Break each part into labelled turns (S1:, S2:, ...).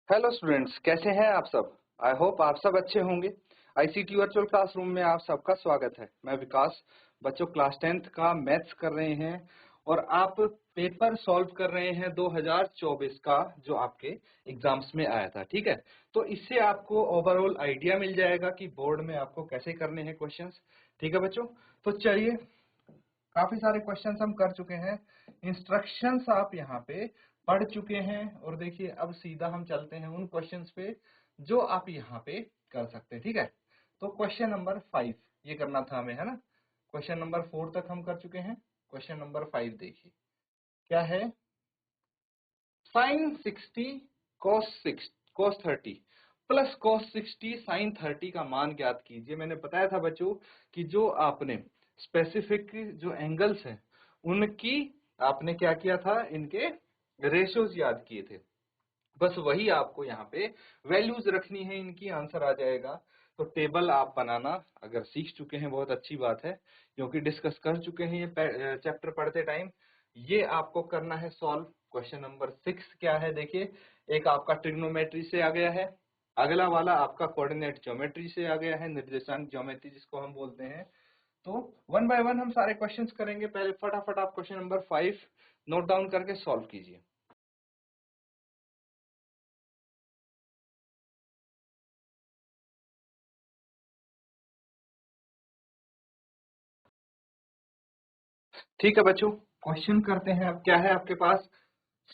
S1: Hello students, कैसे हैं आप सब। आई होप आप सब अच्छे होंगे। आईसीटी वर्चुअल क्लासरूम में आप सबका स्वागत है। मैं विकास। बच्चों, क्लास 10th का मैथ्स कर रहे हैं और आप पेपर सॉल्व कर रहे हैं 2024 का, जो आपके एग्जाम्स में आया था। ठीक है, तो इससे आपको ओवरऑल आइडिया मिल जाएगा कि बोर्ड में आपको कैसे करने हैं क्वेश्चंस। ठीक है बच्चों, तो चलिए, काफी सारे क्वेश्चंस हम कर चुके हैं, इंस्ट्रक्शंस आप यहाँ पे पढ़ चुके हैं। और देखिए, अब सीधा हम चलते हैं उन क्वेश्चंस पे जो आप यहाँ पे कर सकते हैं। ठीक है, तो क्वेश्चन नंबर 5 ये करना था हमें, है ना। क्वेश्चन नंबर 4 तक हम कर चुके हैं। क्वेश्चन नंबर 5 देखिए क्या है। Sine 60 cos 30 plus cos 60 sine 30 का मान ज्ञात कीजिए। मैंने बताया था बच्चों कि जो आपने स्पेसिफिक जो एंगल्स हैं उनकी आपने क्या किया था, इनके रेशियोज याद किए थे। बस वही आपको यहाँ पे वैल्यूज रखनी है, इनकी आंसर आ जाएगा। तो टेबल आप बनाना अगर सीख चुके हैं बहुत अच्छी बात है, क्योंकि डिस्कस कर चुके हैं ये चैप्टर पढ़ते टाइम। ये आपको करना है सॉल्व। क्वेश्चन नंबर 6 क्या है देखिए, एक आपका ट्रिग्नोमेट्री से आ गया है, अगला वाला आपका कोऑर्डिनेट ज्योमेट्री से आ गया है, निर्देशांक ज्योमेट्री जिसको हम बोलते हैं। तो वन बाय वन हम सारे क्वेश्चंस करेंगे। पहले फटाफट आप क्वेश्चन नंबर 5 नोट डाउन करके सॉल्व कीजिए। ठीक है बच्चों, क्वेश्चन करते हैं। अब क्या है आपके पास,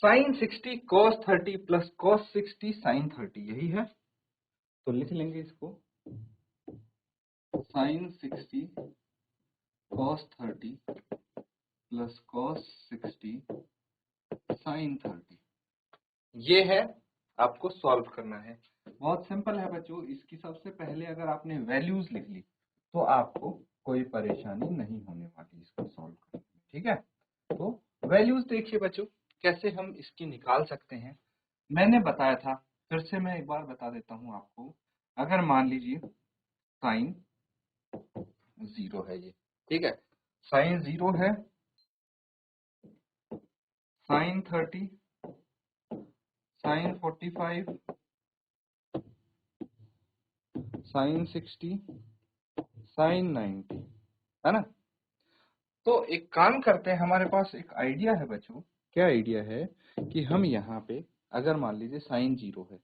S1: sine 60 cos 30 plus cos 60 sine 30, यही है। तो लिख लेंगे इसको, sine 60 cos 30 plus cos 60 sine 30, ये है। आपको सॉल्व करना है, बहुत सिंपल है बच्चों। इसकी सबसे पहले अगर आपने वैल्यूज लिख ली तो आपको कोई परेशानी नहीं होने वाली इसको सॉल्व करने में। ठीक है, तो वैल्यूज देखिए बच्चों, कैसे हम इसकी निकाल सकते हैं। मैंने बताया था, फिर से मैं एक बार बता देता हूं आपको। अगर मान लीजिए साइन 0 है ये, ठीक है, साइन 0 है, साइन 30, साइन 45, साइन 60, साइन 90, है ना। तो एक काम करते हैं, हमारे पास एक आइडिया है बच्चों। क्या आइडिया है कि हम यहाँ पे अगर मान लीजिए साइन 0 है,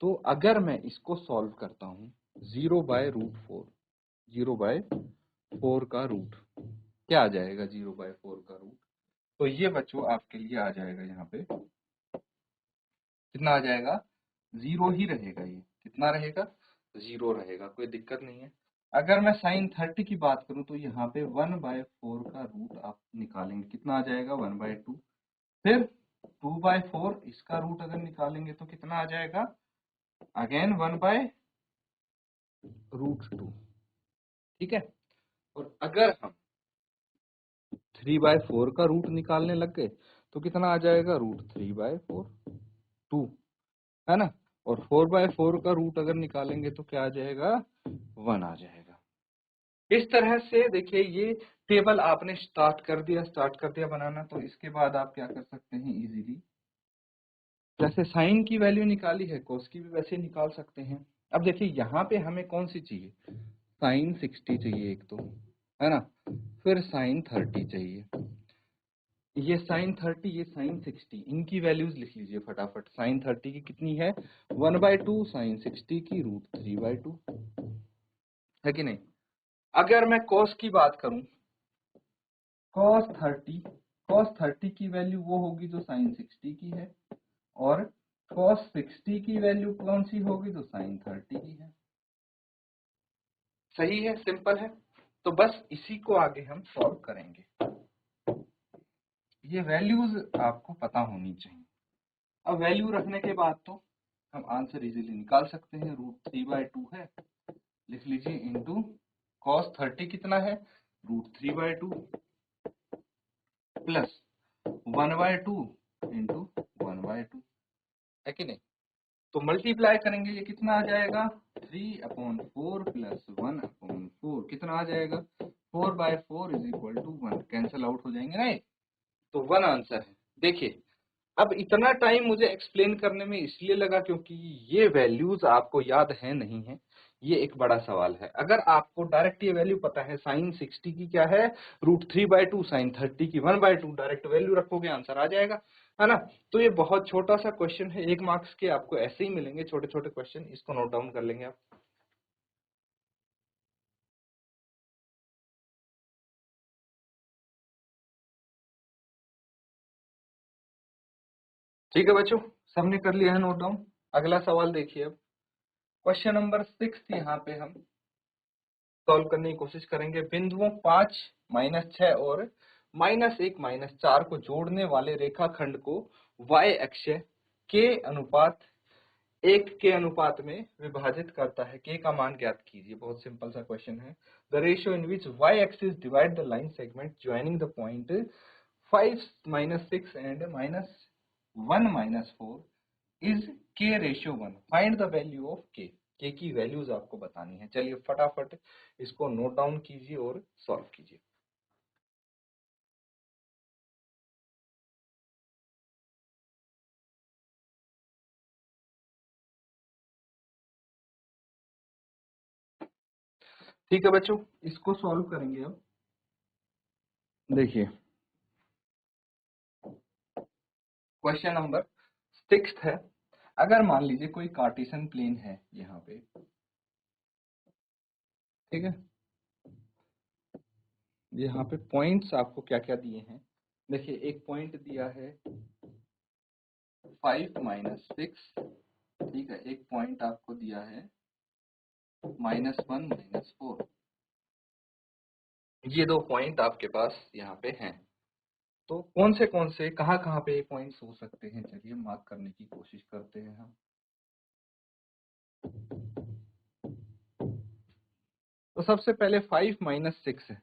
S1: तो अगर मैं इसको सॉल्व करता हूँ 0/√4, 0/4 का रूट क्या आ जाएगा, 0/4 का रूट। तो ये बच्चों आपके लिए आ जाएगा, यहाँ पे कितना आ जाएगा, 0 ही रहेगा। ये कितना रहेगा, 0 रहेगा, कोई दिक्कत नहीं है। अगर मैं साइन 30 की बात करूं तो यहाँ पे 1/4 का रूट आप निकालेंगे, कितना आ जाएगा, 1/2। फिर 2/4 इसका रूट अगर निकालेंगे तो कितना आ जाएगा, अगेन 1/√2। ठीक है, और अगर हम 3/4 का रूट निकालने लग गए तो कितना आ जाएगा, √3/4, 2, है ना। और 4/4 का रूट अगर निकालेंगे तो क्या आ जाएगा, 1 आ जाएगा। इस तरह से देखिए, ये टेबल आपने स्टार्ट कर दिया बनाना। तो इसके बाद आप क्या कर सकते हैं इजीली, जैसे साइन की वैल्यू निकाली है, कोस की भी वैसे निकाल सकते हैं। अब देखिए यहाँ पे हमें कौन सी चाहिए, साइन 60 चाहिए एक तो, है ना। फिर साइन 30 चाहिए, ये साइन 30, ये साइन 60, इनकी वैल्यूज लिख लीजिए फटाफट। साइन 30 की कितनी है, 1/2, साइन 60 की √3/2, है कि नहीं। अगर मैं कॉस की बात करूं, कॉस 30 की वैल्यू वो होगी जो साइन 60 की है, और कॉस 60 की वैल्यू कौन सी होगी, जो साइन 30 की है। सही है, सिंपल है। तो बस इसी को आगे हम सॉल्व करेंगे। ये वैल्यूज आपको पता होनी चाहिए। अब वैल्यू रखने के बाद तो हम आंसर इजीली निकाल सकते हैं। √3/2 है, लिख लीजिए, इंटू कॉस 30 कितना है, √3/2 प्लस 1/2 इंटू 1/2, है कि नहीं। तो मल्टीप्लाई करेंगे, ये कितना आ जाएगा, 3/4 प्लस 1/4, कितना आ जाएगा, 4/4 = 1, कैंसिल आउट हो जाएंगे ना ये। तो 1 आंसर है। देखिए, अब इतना टाइम मुझे एक्सप्लेन करने में इसलिए लगा क्योंकि ये वैल्यूज आपको याद है नहीं है, ये एक बड़ा सवाल है। अगर आपको डायरेक्ट ये वैल्यू पता है, साइन 60 की क्या है, √3/2, साइन 30 की 1/2, डायरेक्ट वैल्यू रखोगे आंसर आ जाएगा, है ना। तो ये बहुत छोटा सा क्वेश्चन है, 1 मार्क्स के आपको ऐसे ही मिलेंगे छोटे छोटे क्वेश्चन, इसको नोट डाउन कर लेंगे आप। ठीक है बच्चों, सबने कर लिया है नोट डाउन। अगला सवाल देखिए अब, क्वेश्चन नंबर 6 यहाँ पे हम सॉल्व करने की कोशिश करेंगे। बिंदुओं 5, -6 और -1, -4 को जोड़ने वाले रेखाखंड को y अक्ष के अनुपात 1 के अनुपात में विभाजित करता है। k का मान ज्ञात कीजिए। बहुत सिंपल सा क्वेश्चन है। The ratio in which y axis divide the line segment joining the point 5, -6 and -1, -4 is k/1। Find the value of k। k की वैल्यूज आपको बतानी है। चलिए फटाफट इसको नोट डाउन कीजिए और सॉल्व कीजिए। ठीक है बच्चों, इसको सॉल्व करेंगे अब। देखिए क्वेश्चन नंबर 6 है। अगर मान लीजिए कोई कार्टेशियन प्लेन है यहाँ पे, ठीक है, यहाँ पे पॉइंट्स आपको क्या क्या दिए हैं। देखिए एक पॉइंट दिया है 5, -6, ठीक है, एक पॉइंट आपको दिया है -1, -4। ये दो पॉइंट आपके पास यहाँ पे हैं। तो कौन से कहाँ कहाँ पे ये पॉइंट्स हो सकते हैं, चलिए मार्क करने की कोशिश करते हैं हम। तो सबसे पहले 5, -6 है,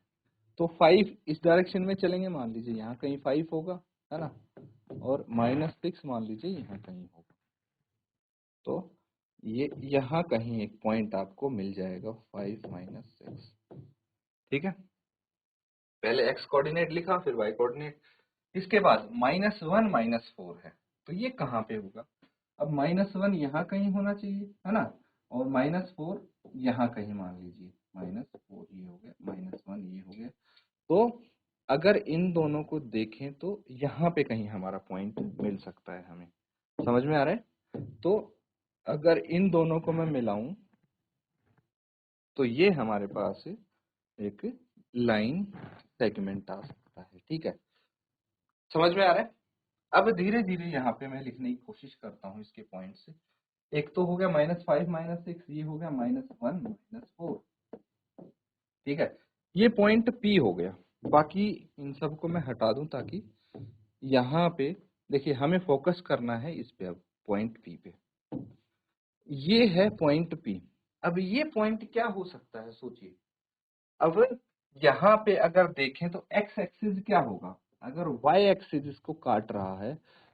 S1: तो 5 इस डायरेक्शन में चलेंगे, मान लीजिए यहाँ कहीं 5 होगा, है ना, और -6 मान लीजिए यहाँ कहीं होगा। तो ये यहाँ कहीं एक पॉइंट आपको मिल जाएगा 5, -6, ठीक है। पहले x कोऑर्डिनेट लिखा, फिर y कोऑर्डिनेट। इसके बाद -1, -4 है, तो ये कहाँ पे होगा। अब -1 यहाँ कहीं होना चाहिए, है ना, और -4 यहाँ कहीं मान लीजिए, -4 ये हो गया, -1 ये हो गया। तो अगर इन दोनों को देखें तो यहाँ पे कहीं हमारा पॉइंट मिल सकता है हमें, समझ में आ रहा है। तो अगर इन दोनों को मैं मिलाऊं तो ये हमारे पास एक लाइन सेगमेंट आ सकता है, ठीक है, समझ में आ रहा है। अब धीरे धीरे यहाँ पे मैं लिखने की कोशिश करता हूँ इसके पॉइंट से। एक तो हो गया -5, -6, ये हो गया -1, -4, ठीक है, ये पॉइंट P हो गया। बाकी इन सबको मैं हटा दूं ताकि यहाँ पे देखिए हमें फोकस करना है इस पे, अब पॉइंट P पे। ये है पॉइंट P। अब ये पॉइंट क्या हो सकता है सोचिए। अब यहाँ पे अगर देखें तो x एक्सिस क्या होगा, अगर y एक्सिस इसको काट रहा है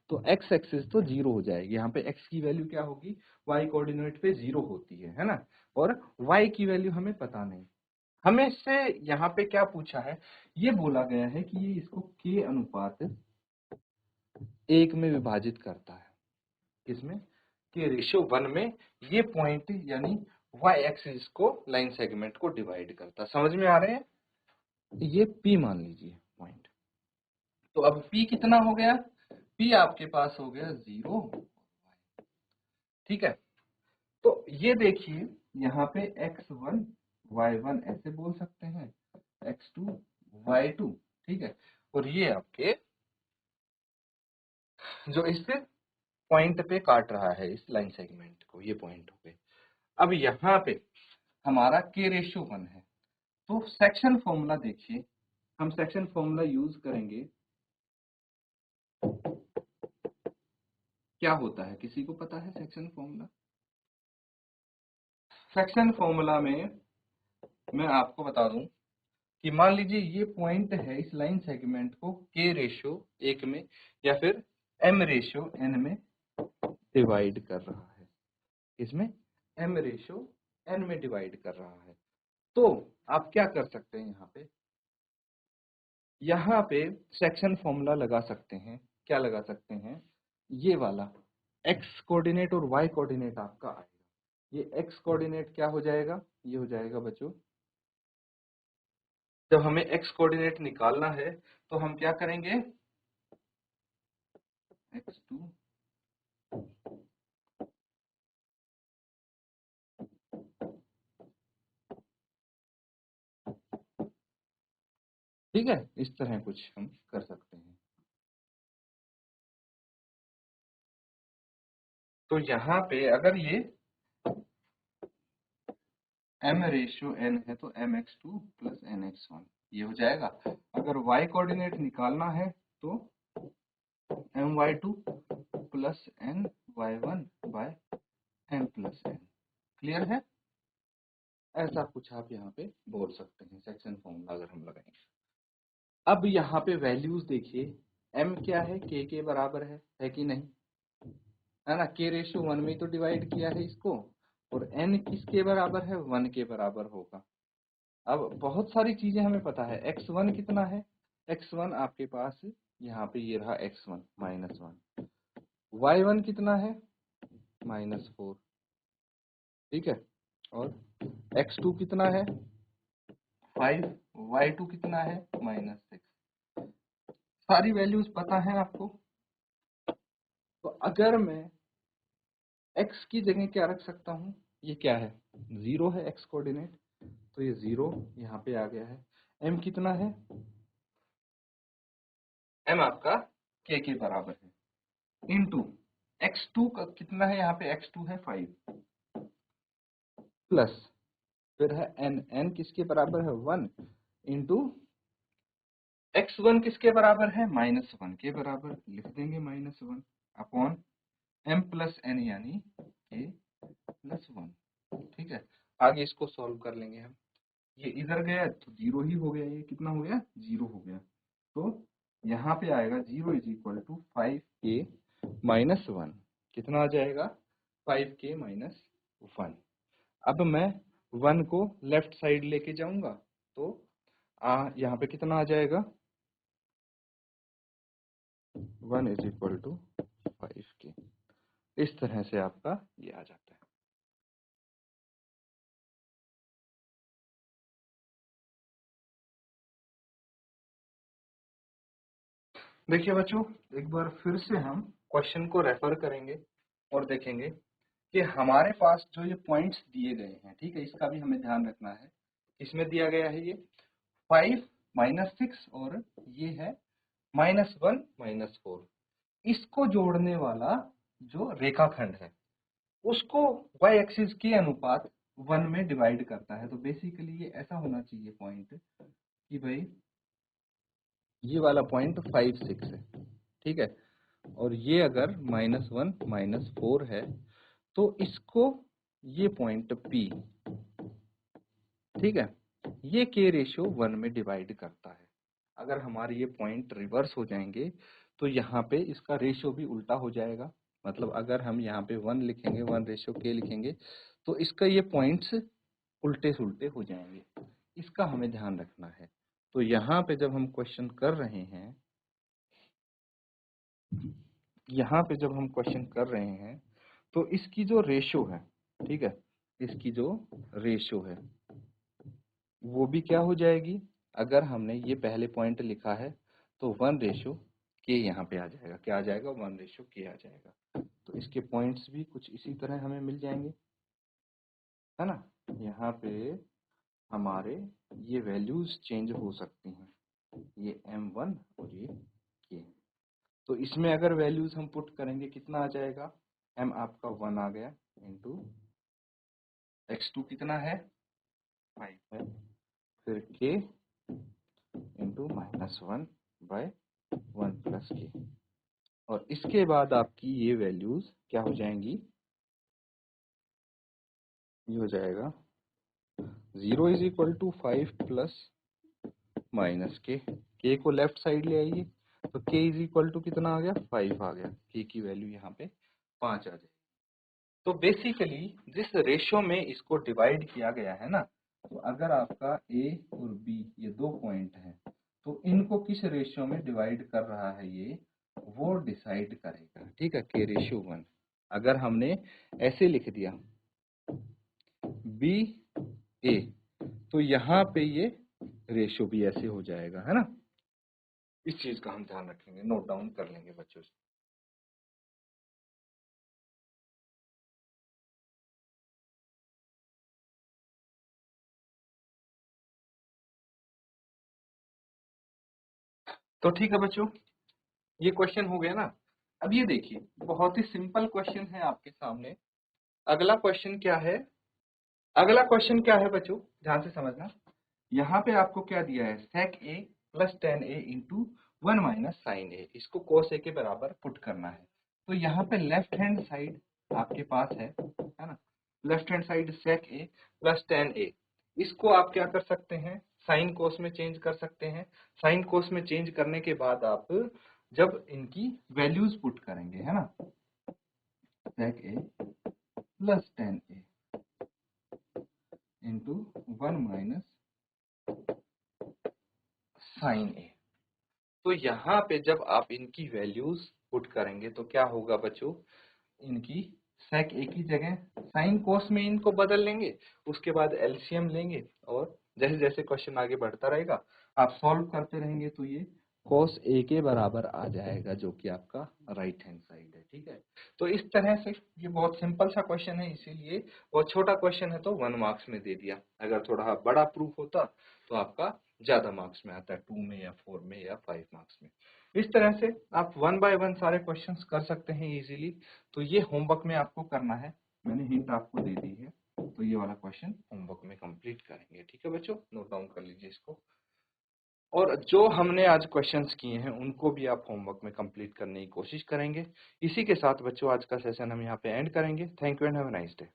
S1: तो x एक्सिस तो 0 हो जाएगी। यहाँ पे x की वैल्यू क्या होगी, y कोऑर्डिनेट पे 0 होती है ना, और y की वैल्यू हमें पता नहीं। हमें इससे यहाँ पे क्या पूछा है, ये बोला गया है कि ये इसको k अनुपात 1 में विभाजित करता है। किसमें, k/1 में ये पॉइंट यानी y एक्सिस को, लाइन सेगमेंट को डिवाइड करता है। समझ में आ रहे हैं। ये P मान लीजिए पॉइंट। तो अब P कितना हो गया, P आपके पास हो गया 0, ठीक है। तो ये देखिए यहाँ पे x1, y1 ऐसे बोल सकते हैं, x2, y2, ठीक है, और ये आपके जो इस पॉइंट पे काट रहा है इस लाइन सेगमेंट को, ये पॉइंट हो गए। अब यहाँ पे हमारा k/1 है, तो सेक्शन फॉर्मूला देखिए, हम सेक्शन फॉर्मूला यूज करेंगे। क्या होता है, किसी को पता है सेक्शन फॉर्मूला। सेक्शन फॉर्मूला में मैं आपको बता दूं कि मान लीजिए ये पॉइंट है, इस लाइन सेगमेंट को k/1 में या फिर m/n में डिवाइड कर रहा है। इसमें m/n में डिवाइड कर रहा है। तो आप क्या कर सकते हैं, यहाँ पे सेक्शन फॉर्मूला लगा सकते हैं। क्या लगा सकते हैं, ये वाला x कोऑर्डिनेट और y कोऑर्डिनेट आपका आएगा। ये x कोऑर्डिनेट क्या हो जाएगा, ये हो जाएगा बच्चों, जब हमें x कोऑर्डिनेट निकालना है तो हम क्या करेंगे, x2 ठीक है, इस तरह कुछ हम कर सकते हैं। तो यहाँ पे अगर ये m/n है तो mx2 प्लस nx1 ये हो जाएगा। अगर y कोऑर्डिनेट निकालना है तो my2 plus ny1 by n plus n। Clear है? ऐसा कुछ आप यहाँ पे बोल सकते हैं सेक्शन फॉर्मूला अगर हम लगाएंगे। अब यहाँ पे वैल्यूज देखिए, m क्या है, k के बराबर है कि नहीं, है ना। k/1 में तो डिवाइड किया है इसको, और n किसके बराबर है, 1 के बराबर होगा। अब बहुत सारी चीजें हमें पता है, x1 कितना है, x1 आपके पास यहाँ पे ये रहा x1 -1, y1 कितना है -4, ठीक है, और x2 कितना है 5, y2 कितना है -6। सारी वैल्यूज पता है आपको। तो अगर मैं x की जगह क्या रख सकता हूँ, ये क्या है 0 है x कोऑर्डिनेट, तो ये 0 यहाँ पे आ गया है। m कितना है, m आपका k के बराबर है, इनटू x2 का कितना है, यहाँ पे x2 है 5, प्लस फिर है n किसके बराबर है 1, इंटू x1 किसके बराबर है -1 के बराबर, लिख देंगे -1 अपॉन m प्लस n यानी k प्लस 1। ठीक है, आगे इसको सॉल्व कर लेंगे हम। ये इधर गया तो 0 ही हो गया, ये कितना हो गया 0 हो गया। तो यहाँ पे आएगा 0 is equal to 5k minus 1, कितना आ जाएगा 5k माइनस 1। अब मैं 1 को लेफ्ट साइड लेके जाऊंगा तो यहाँ पे कितना आ जाएगा 1 इज इक्वल टू 5k। इस तरह से आपका ये आ जाता है। देखिए बच्चों, एक बार फिर से हम क्वेश्चन को रेफर करेंगे और देखेंगे कि हमारे पास जो ये पॉइंट्स दिए गए हैं, ठीक है, इसका भी हमें ध्यान रखना है। इसमें दिया गया है ये 5 -6 और ये है -1 -4। इसको जोड़ने वाला जो रेखाखंड है उसको y एक्सिस के अनुपात 1 में डिवाइड करता है। तो बेसिकली ये ऐसा होना चाहिए पॉइंट कि भाई ये वाला पॉइंट 5 6 है, ठीक है, और ये अगर -1 -4 है तो इसको ये पॉइंट P, ठीक है, ये k/1 में डिवाइड करता है। अगर हमारे ये पॉइंट रिवर्स हो जाएंगे तो यहाँ पे इसका रेशियो भी उल्टा हो जाएगा। मतलब अगर हम यहाँ पे 1 लिखेंगे 1/k लिखेंगे तो इसका ये पॉइंट्स उल्टे सुल्टे हो जाएंगे, इसका हमें ध्यान रखना है। तो यहाँ पे जब हम क्वेश्चन कर रहे हैं, यहाँ पे जब हम क्वेश्चन कर रहे हैं तो इसकी जो रेशियो है, ठीक है, इसकी जो रेशियो है वो भी क्या हो जाएगी। अगर हमने ये पहले पॉइंट लिखा है तो 1/k यहाँ पे आ जाएगा, क्या आ जाएगा 1/k आ जाएगा। तो इसके पॉइंट्स भी कुछ इसी तरह हमें मिल जाएंगे, है ना। यहाँ पे हमारे ये वैल्यूज चेंज हो सकती हैं, ये m1 और ये k। तो इसमें अगर वैल्यूज हम पुट करेंगे कितना आ जाएगा, m आपका 1 आ गया, इंटू x2 कितना है 5 है, फिर k into -1 by 1 plus k। और इसके बाद आपकी ये वैल्यूज क्या हो जाएंगी, ये हो जाएगा 0 is equal to 5 plus -k, k को लेफ्ट साइड ले आइए तो k इज इक्वल टू कितना आ गया 5 आ गया, k की वैल्यू यहाँ पे 5 आ जाएगी। तो बेसिकली जिस रेशियो में इसको डिवाइड किया गया है ना, तो अगर आपका a और b ये दो पॉइंट हैं तो इनको किस रेशियो में डिवाइड कर रहा है, ये वो डिसाइड करेगा, ठीक है, k/1। अगर हमने ऐसे लिख दिया BA, तो यहाँ पे ये रेशियो भी ऐसे हो जाएगा, है ना। इस चीज का हम ध्यान रखेंगे, नोट डाउन कर लेंगे बच्चों से। तो ठीक है बच्चों, ये क्वेश्चन हो गया ना। अब ये देखिए, बहुत ही सिंपल क्वेश्चन है आपके सामने। अगला क्वेश्चन क्या है, अगला क्वेश्चन क्या है बच्चों, ध्यान से समझना। यहाँ पे आपको क्या दिया है, sec a plus tan a into 1 minus sine a, इसको cos a के बराबर पुट करना है। तो यहाँ पे लेफ्ट हैंड साइड आपके पास है ना, left hand side sec a plus tan a, इसको आप क्या कर सकते हैं, साइन कोस में चेंज कर सकते हैं। साइन कोस में चेंज करने के बाद आप जब इनकी वैल्यूज पुट करेंगे, है ना, sec a plus tan a into 1 minus sine A, तो यहाँ पे जब आप इनकी वैल्यूज पुट करेंगे तो क्या होगा बच्चों, इनकी sec a की जगह साइन कोस में इनको बदल लेंगे, उसके बाद एलसीएम लेंगे, और जैसे जैसे क्वेश्चन आगे बढ़ता रहेगा आप सॉल्व करते रहेंगे तो ये cos a के बराबर आ जाएगा, जो कि आपका राइट हैंड साइड है, ठीक है। तो इस तरह से ये बहुत सिंपल सा क्वेश्चन है, इसीलिए बहुत छोटा क्वेश्चन है तो 1 मार्क्स में दे दिया। अगर थोड़ा बड़ा प्रूफ होता तो आपका ज्यादा मार्क्स में आता है, 2 में या 4 में या 5 मार्क्स में। इस तरह से आप 1 बाय 1 सारे क्वेश्चंस कर सकते हैं इजीली। तो ये होमवर्क में आपको करना है, मैंने हिंट आपको दे दी है, तो ये वाला क्वेश्चन होमवर्क में कंप्लीट करेंगे, ठीक है बच्चों, नोट डाउन कर लीजिए इसको। और जो हमने आज क्वेश्चंस किए हैं उनको भी आप होमवर्क में कंप्लीट करने की कोशिश करेंगे। इसी के साथ बच्चों आज का सेशन हम यहाँ पे एंड करेंगे। Thank you and have a nice day.